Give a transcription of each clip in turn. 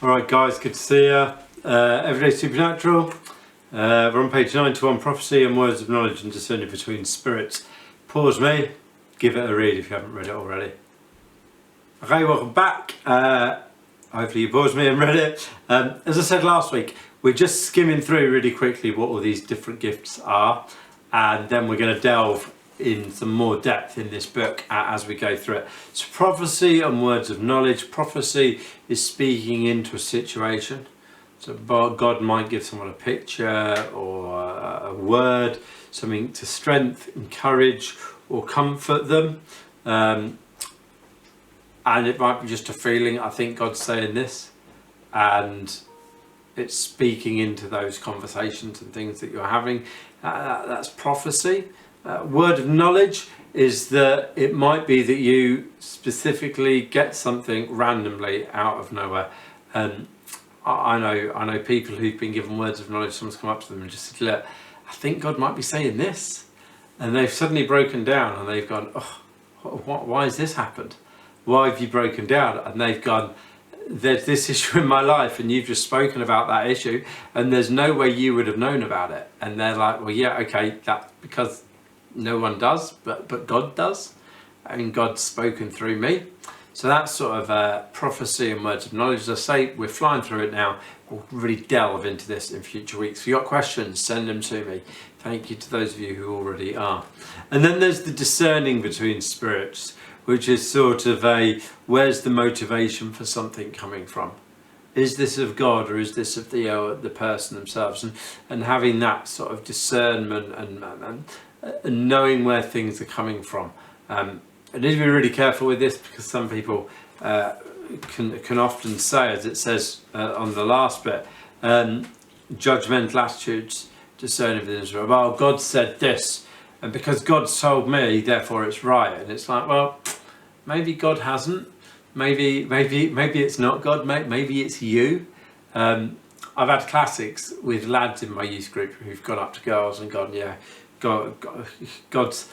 Alright guys, good to see you. Everyday Supernatural. We're on page 91, Prophecy and Words of Knowledge and Discerning Between Spirits. Pause me, give it a read if you haven't read it already. Okay, welcome back. Hopefully you paused me and read it. As I said last week, we're just skimming through really quickly what all these different gifts are, and then we're going to delve in some more depth in this book as we go through it. So prophecy and words of knowledge. Prophecy is speaking into a situation. So God might give someone a picture or a word, something to strengthen, encourage or comfort them. And it might be just a feeling, I think God's saying this, and it's speaking into those conversations and things that you're having. That's prophecy. Word of knowledge is that it might be that you specifically get something randomly out of nowhere. I know people who've been given words of knowledge. Someone's come up to them and just said, "Look, I think God might be saying this," and they've suddenly broken down and they've gone, "Oh, why has this happened? Why have you broken down?" And they've gone, "There's this issue in my life and you've just spoken about that issue and there's no way you would have known about it." And they're like, "Well, yeah, okay, that's because no one does, but God does, and God's spoken through me." So that's sort of prophecy and words of knowledge. As I say, we're flying through it now. We'll really delve into this in future weeks. If you've got questions, send them to me. Thank you to those of you who already are. And then there's the discerning between spirits, which is sort of where's the motivation for something coming from? Is this of God or is this of the person themselves? And having that sort of discernment and knowing where things are coming from. I need to be really careful with this because some people can often say, as it says on the last bit, judgmental attitudes, discerning within Israel. Well, God said this, and because God's told me, therefore it's right. And it's like, well, maybe God hasn't. Maybe it's not God. Maybe it's you. I've had classics with lads in my youth group who've gone up to girls and gone, "Yeah, God's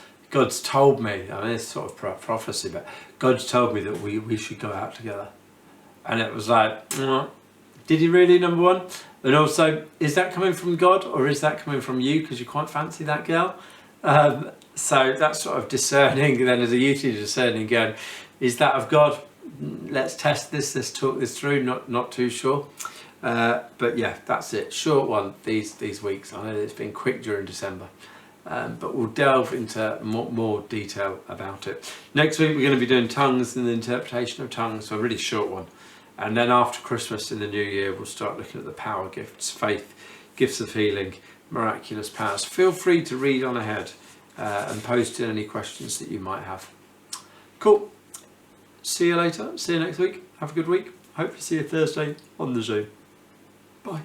told me." I mean, it's sort of prophecy, but God's told me that we should go out together. And it was like, did he really, number one? And also, is that coming from God or is that coming from you because you quite fancy that girl? So that's sort of discerning. Then as a youth, you're discerning, going, is that of God? Let's test this. Let's talk this through. Not too sure. But yeah, that's it. Short one these weeks. I know it's been quick during December. But we'll delve into more detail about it. Next week we're going to be doing tongues and the interpretation of tongues, so a really short one. And then after Christmas in the new year we'll start looking at the power gifts, faith, gifts of healing, miraculous powers. Feel free to read on ahead and post in any questions that you might have. Cool. See you later. See you next week. Have a good week. Hope to see you Thursday on the Zoom. Bye.